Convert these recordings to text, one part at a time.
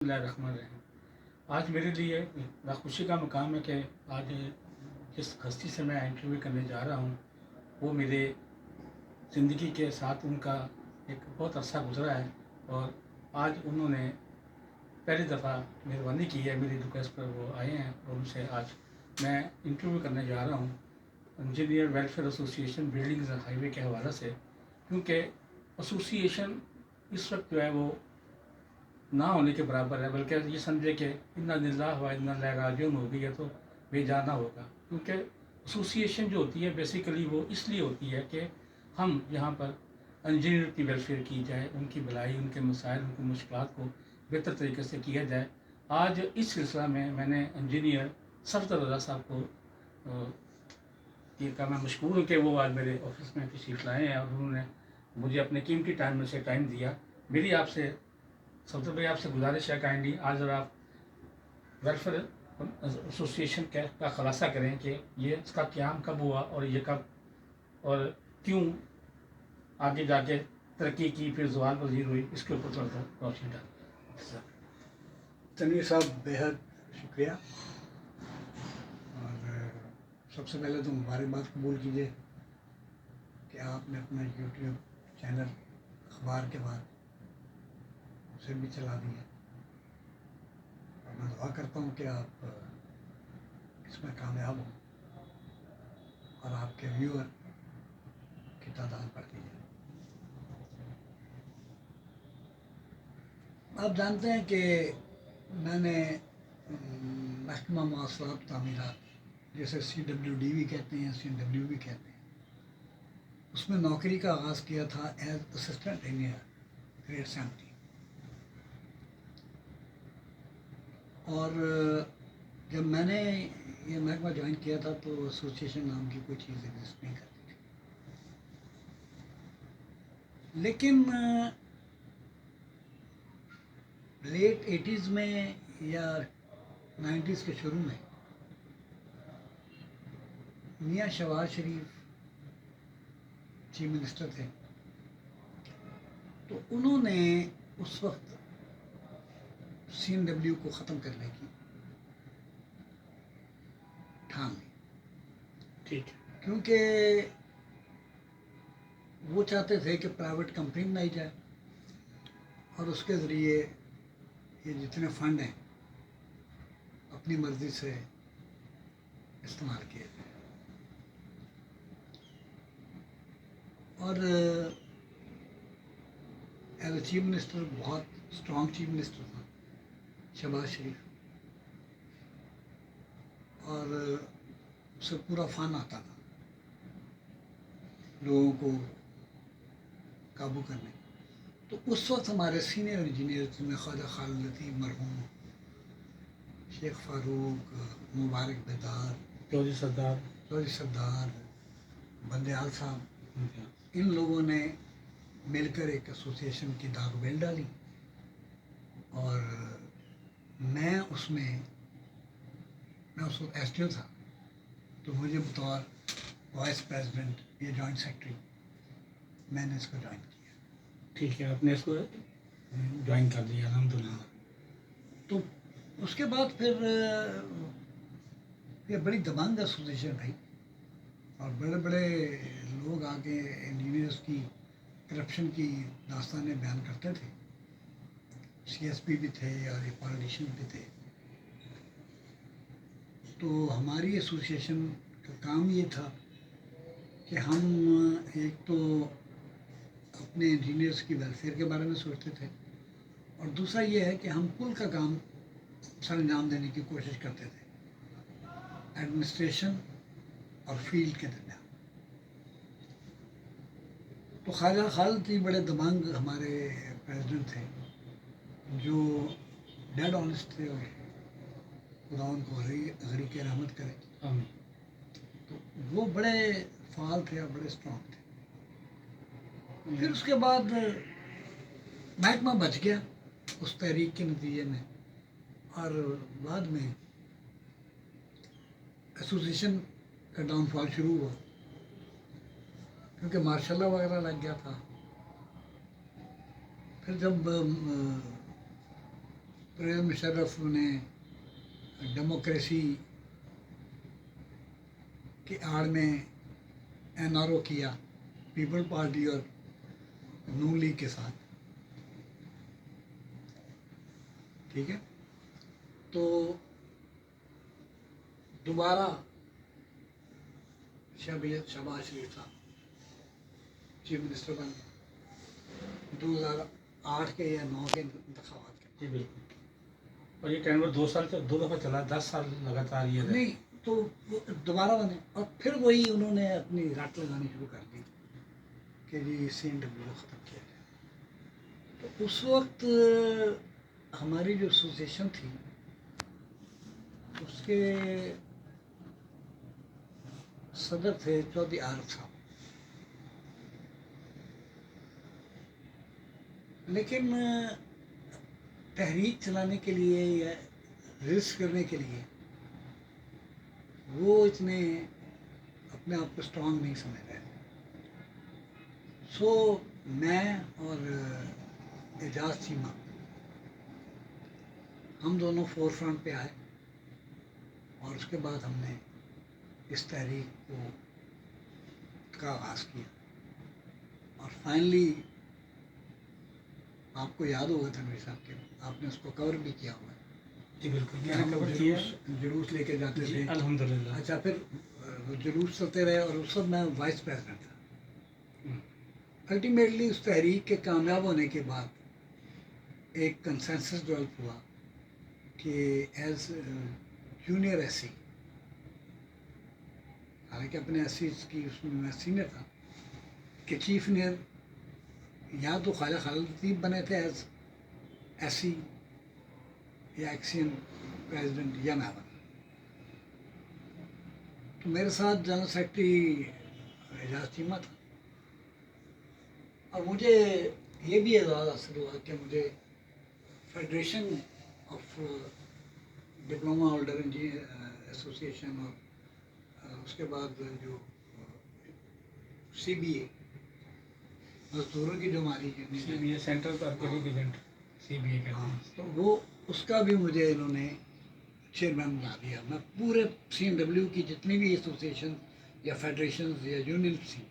بسم اللہ الرحمن الرحیم۔ آج میرے لیے بڑا خوشی کا مقام ہے کہ آج جس ہستی سے میں انٹرویو کرنے جا رہا ہوں وہ میرے زندگی کے ساتھ ان کا ایک بہت عرصہ گزرا ہے، اور آج انہوں نے پہلی دفعہ مہربانی کی ہے، میری ریکویسٹ پر وہ آئے ہیں، اور ان سے آج میں انٹرویو کرنے جا رہا ہوں انجینئر ویلفیئر ایسوسی ایشن بلڈنگز اینڈ ہائی وے کے حوالے سے، کیونکہ ایسوسی ایشن اس وقت جو ہے وہ نہ ہونے کے برابر ہے، بلکہ یہ سمجھے کہ انا للہ و انا الیہ راجعون ہو گئی ہے تو بے جانا ہوگا، کیونکہ ایسوسی ایشن جو ہوتی ہے بیسیکلی وہ اس لیے ہوتی ہے کہ ہم یہاں پر انجینئر کی ویلفیئر کی جائے، ان کی بھلائی، ان کے مسائل، ان کی مشکلات کو بہتر طریقے سے کیا جائے۔ آج اس سلسلہ میں نے انجینئر صفدر رضا صاحب کو یہ کہا، میں مشکور ہوں کہ وہ آج میرے آفس میں تشریف لائے ہیں، اور انہوں نے مجھے اپنے قیمتی ٹائم میں سے ٹائم دیا۔ میری آپ سے صفدر بھائی آپ سے گزارش ہے کائنڈلی آج ذرا آپ ویلفیئر ایسوسی ایشن کا خلاصہ کریں کہ یہ اس کا قیام کب ہوا، اور یہ کب اور کیوں آگے جا کے ترقی کی، پھر زوال پذیر ہوئی، اس کے اوپر تھوڑا سا روشنی ڈالیں۔ تنویر صاحب بےحد شکریہ، اور سب سے پہلے تو مبارکباد قبول کیجیے کہ آپ نے اپنا یوٹیوب چینل اخبار کے بعد اسے بھی چلا دیا، اور میں دعا کرتا ہوں کہ آپ اس میں کامیاب ہوں اور آپ کے ویور کی تعداد بڑھتی جائے۔ آپ جانتے ہیں کہ میں نے محکمہ مواصلات تعمیرات، جیسے CWD بھی کہتے ہیں، CW بھی کہتے ہیں، اس میں نوکری کا آغاز کیا تھا ایز اسسٹنٹ انجینئر گریڈ 70، اور جب میں نے یہ محکمہ جوائن کیا تھا تو ایسوسی ایشن نام کی کوئی چیز ایگزسٹ نہیں کرتی تھی، لیکن لیٹ 80s میں یا 90s کے شروع میں میاں شہباز شریف چیف منسٹر تھے، تو انہوں نے اس وقت CNW کو ختم کرنے کی ٹھان لی، ٹھیک ہے۔ کیونکہ وہ چاہتے تھے کہ پرائیویٹ کمپنی بنائی جائے اور اس کے ذریعے یہ جتنے فنڈ ہیں اپنی مرضی سے استعمال کیے جائیں، اور ایز اے چیف منسٹر بہت اسٹرانگ چیف منسٹر تھا شہباز شریف، اور اسے پورا فن آتا تھا لوگوں کو قابو کرنے۔ تو اس وقت ہمارے سینئر انجینئر جن میں خواجہ خالد لطیف مرحوم، شیخ فاروق، مبارک بیدار، چودھری سردار، بندیال صاحب، ان لوگوں نے مل کر ایک ایسوسی ایشن کی داغ بیل ڈالی، اور میں اس وقت SDO تھا، تو مجھے بطور وائس پریزیڈنٹ یا جوائنٹ سیکرٹری میں نے اس کو جوائن کیا۔ ٹھیک ہے، آپ نے اس کو جوائن کر لیا، الحمدللہ۔ تو اس کے بعد پھر یہ بڑی دبنگ ایسوسیشن رہی، اور بڑے بڑے لوگ آگے انجینئرس کی کرپشن کی داستانیں بیان کرتے تھے، CSP بھی تھے اور یہ پالیٹیشین بھی تھے۔ تو ہماری ایسوسی ایشن کا کام یہ تھا کہ ہم ایک تو اپنے انجینئرس کی ویلفیئر کے بارے میں سوچتے تھے، اور دوسرا یہ ہے کہ ہم کل کا کام سر انجام دینے کی کوشش کرتے تھے ایڈمنسٹریشن اور فیلڈ کے درمیان۔ تو خواجہ خالد جی بڑے دبنگ ہمارے پریزیڈنٹ تھے، جو ڈیڈ آنیسٹ تھے، اور خدا ان کو غریق رحمت کرے۔ آمین۔ تو وہ بڑے فعال تھے اور بڑے اسٹرانگ تھے۔ پھر اس کے بعد محکمہ بچ گیا اس تحریک کے نتیجے میں، اور بعد میں ایسوسیشن کا ڈاؤن فال شروع ہوا، کیونکہ ماشاء اللہ وغیرہ لگ گیا تھا۔ پھر جب پرویز مشرف نے ڈیموکریسی کی آڑ میں این آر او کیا پیپل پارٹی اور نون لیگ کے ساتھ. ٹھیک ہے, تو دوبارہ شہباز شریف صاحب چیف منسٹر بن گئے 2008 کے یا 9 کے انتخابات کے. جی بالکل. اور یہ ٹینور 2 سال سے 2 دفعہ چلا, 10 سال لگاتار یہ رہے. نہیں تو وہ دوبارہ بنے اور پھر وہی انہوں نے اپنی رٹ لگانی شروع کر دی کہ جی CNW کو ختم کیا جائے. تو اس وقت ہماری جو ایسوسیشن تھی اس کے صدر تھے چودھری عارف صاحب. لیکن تحریک چلانے کے لیے یا رجسٹ کرنے کے لیے وہ اتنے اپنے آپ کو اسٹرانگ نہیں سمجھ رہے. سو میں اور اعجاز چیمہ ہم دونوں فور فرنٹ پہ آئے اور اس کے بعد ہم نے اس تحریک کو کا آغاز کیا. اور فائنلی آپ کو یاد ہوگا تنویر صاحب کے آپ نے اس کو کور بھی کیا ہوا ہے. جی بالکل, میں ہم نے کور کیا. جلوس لے کے جاتے جی تھے. الحمدللہ. اچھا, پھر وہ جلوس چلتے رہے اور اس وقت میں وائس پریزیڈنٹ تھا. الٹیمیٹلی اس تحریک کے کامیاب ہونے کے بعد ایک کنسنسس ڈیولپ ہوا کہ ایز جونیئر ایس سی, حالانکہ اپنے ایس سی کی اس میں میں سینئر تھا, کہ چیف انجینئر یا تو خواجہ خالد لطیف بنے تھے ایز ایس سی یا ایکسین پریزیڈنٹ یا میں بنا. تو میرے ساتھ جنرل سیکرٹری اعجاز چیمہ تھا. اور مجھے یہ بھی اعزاز حاصل ہوا کہ مجھے federation of diploma holder association اور اس کے بعد جو CBA مزدوروں کی جو ہماری CBA سینٹرل پارکوٹنگ ایجنٹ CBA کہتے ہیں. تو وہ اس کا بھی مجھے انہوں نے چیئرمین بنا دیا. میں پورے CNW کی جتنی بھی ایسوسیشن یا فیڈریشنز یا یونینز تھیں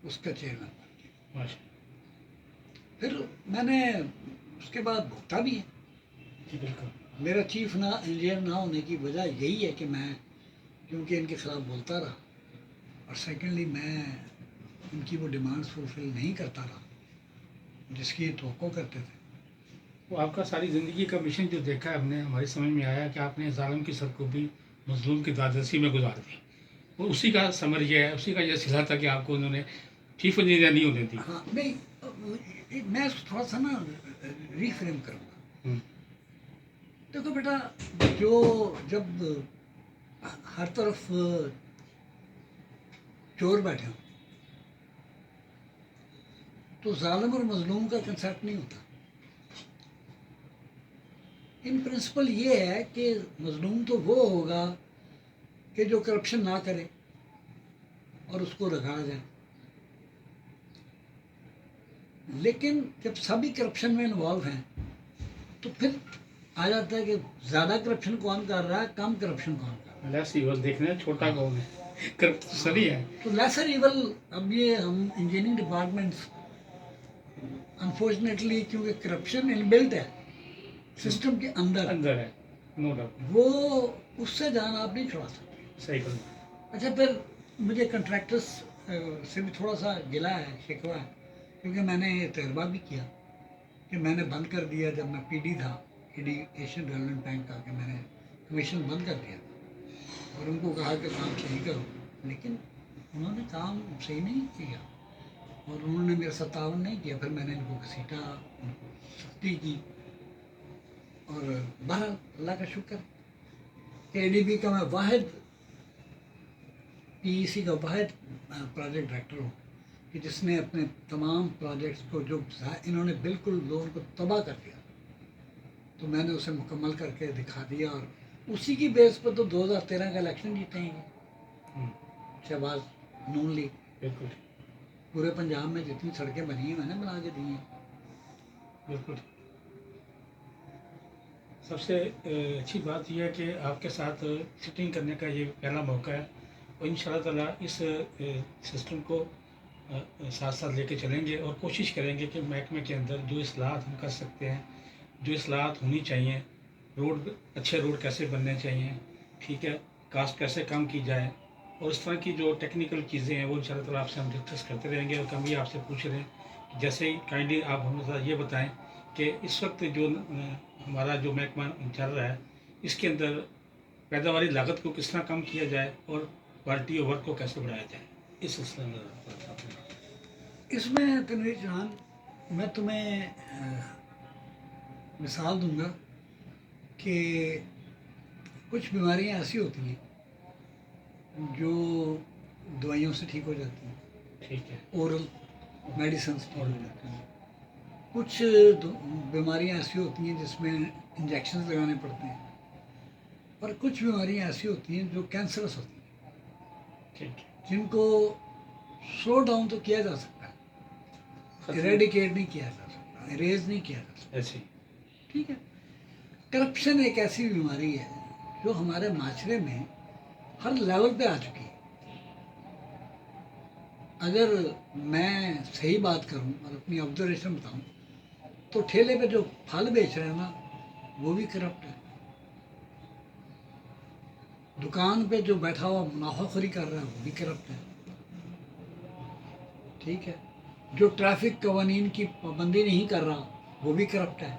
اس کا چیئرمین بنا دیا. ماشاء پھر میں نے اس کے بعد بھگتا بھی ہے. جی بالکل. میرا چیف انجینئر نہ ہونے کی وجہ یہی ہے کہ میں کیونکہ ان کے خلاف بولتا رہا, اور سیکنڈلی میں ان کی وہ ڈیمانڈس فلفل نہیں کرتا رہا جس کی یہ توقع کرتے تھے. وہ آپ کا ساری زندگی کا مشن جو دیکھا ہے ہم نے, ہماری سمجھ میں آیا کہ آپ نے ظالم کی سرکوبی مظلوم کی دادرسی میں گزار دی. وہ اسی کا ثمر یہ ہے, اسی کا یہ صلہ تھا کہ آپ کو انہوں نے چیف انجینئر نہیں ہونے دی. ہاں نہیں, میں تھوڑا سا نا ریفریم کروں گا. دیکھو بیٹا, جب ہر طرف چور بیٹھے ہوں تو ظالم اور مظلوم کا کنسیپٹ نہیں ہوتا. ان پرنسپل یہ ہے کہ مظلوم تو وہ ہوگا کہ جو کرپشن نہ کرے اور اس کو رگڑا جائے. لیکن جب سبھی کرپشن میں انوالو ہیں تو پھر آ جاتا ہے کہ زیادہ کرپشن کون کر رہا ہے, کم کرپشن کون کر رہا ہے. لیس ایول دیکھنا ہے, چھوٹا کون ہے, کرپٹ سری ہے. تو لیسر ایول. اب یہ ہم انجینئرنگ ڈپارٹمنٹس انفارچونیٹلی کیونکہ کرپشن انبلٹ ہے سسٹم کے اندر ہے, نو ڈاؤٹ. وہ اس سے جان آپ نہیں چھڑا سکتے. صحیح کرنا. اچھا, پھر مجھے کنٹریکٹرس سے بھی تھوڑا سا گلا ہے, شکوہ ہے, کیونکہ میں نے یہ تجربہ بھی کیا کہ میں نے بند کر دیا جب میں PD تھا, ایشین ڈیولپمنٹ بینک کا, کہ میں نے کمیشن بند کر دیا اور ان کو کہا کہ کام صحیح کرو. لیکن انہوں نے کام صحیح نہیں کیا اور انہوں نے میرا ساتھ تعاون نہیں کیا. پھر میں نے ان کو گھسیٹا, ان کو سختی کی, اور بہرحال اللہ کا شکر کہ ADB کا میں واحد PEC کا واحد پروجیکٹ ڈائریکٹر ہوں کہ جس نے اپنے تمام پروجیکٹس کو جو انہوں نے بالکل لوگوں کو تباہ کر دیا تو میں نے اسے مکمل کر کے دکھا دیا. اور اسی کی بیس پر تو 2013 کا الیکشن جیتے ہیں شہباز نون لیگ. بالکل پورے پنجاب میں جتنی سڑکیں بنی ہیں میں نے بنا کے دی ہیں. بالکل. سب سے اچھی بات یہ ہے کہ آپ کے ساتھ سٹنگ کرنے کا یہ پہلا موقع ہے، اور ان شاء اللہ تعالیٰ اس سسٹم کو ساتھ ساتھ لے کے چلیں گے، اور کوشش کریں گے کہ محکمے کے اندر جو اصلاحات ہم کر سکتے ہیں، جو اصلاحات ہونی چاہیے، روڈ اچھے روڈ کیسے بننے چاہیے، ٹھیک ہے، کاسٹ کیسے کم کی جائے، اور اس طرح کی جو ٹیکنیکل چیزیں ہیں وہ ان شاء اللہ تعالیٰ آپ سے ہم ڈسکس کرتے رہیں گے، اور ہم یہ آپ سے پوچھ رہے ہیں جیسے ہی کائنڈلی آپ ہمیں ذرا یہ بتائیں کہ اس وقت جو ہمارا جو محکمہ چل رہا ہے اس کے اندر پیداواری لاگت کو کس طرح کم کیا جائے اور کوالٹی آف ورک کو کیسے بڑھایا جائے، اس سلسلے میں اس میں تنویر جان میں تمہیں مثال دوں گا کہ کچھ بیماریاں ایسی ہوتی ہیں جو دوائیوں سے ٹھیک ہو جاتی ہیں، ٹھیک ہے، اورل میڈیسن سے ٹھیک ہو جاتی ہیں. کچھ بیماریاں ایسی ہوتی ہیں جس میں انجیکشنز لگانے پڑتے ہیں، اور کچھ بیماریاں ایسی ہوتی ہیں جو کینسرس ہوتی ہیں، ٹھیک ہے، جن کو سلو ڈاؤن تو کیا جا سکتا ہے، ایریڈیکیٹ نہیں کیا جا سکتا، اریز نہیں کیا جا سکتا. ایسے ٹھیک ہے. کرپشن ایک ایسی بیماری ہے جو ہمارے معاشرے میں ہر لیول پہ آ چکی ہے. اگر میں صحیح بات کروں اور اپنی آبزرویشن بتاؤں تو ٹھیلے پہ جو پھل بیچ رہے ہیں نا وہ بھی کرپٹ ہے. دکان پہ جو بیٹھا ہوا منافع خوری کر رہا ہے وہ بھی کرپٹ ہے. ٹھیک ہے. جو ٹریفک قوانین کی پابندی نہیں کر رہا وہ بھی کرپٹ ہے.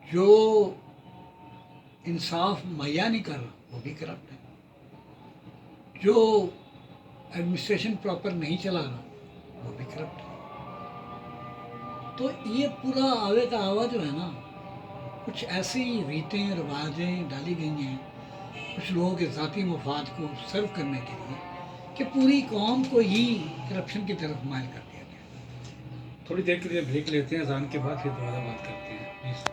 جو انصاف مہیا نہیں کر رہا وہ بھی کرپٹ ہے. جو ایڈمنسٹریشن پراپر نہیں چلا رہا وہ بھی کرپٹ ہے. تو یہ پورا آوے کا آوا جو ہے نا کچھ ایسی ریتیں رواجیں ڈالی گئی ہیں کچھ لوگوں کے ذاتی مفاد کو سرو کرنے کے لیے کہ پوری قوم کو ہی کرپشن کی طرف مائل کر دیا گیا. تھوڑی دیر کے لیے بریک لیتے ہیں، اذان کے بعد پھر دوبارہ بات کرتے ہیں پلیز.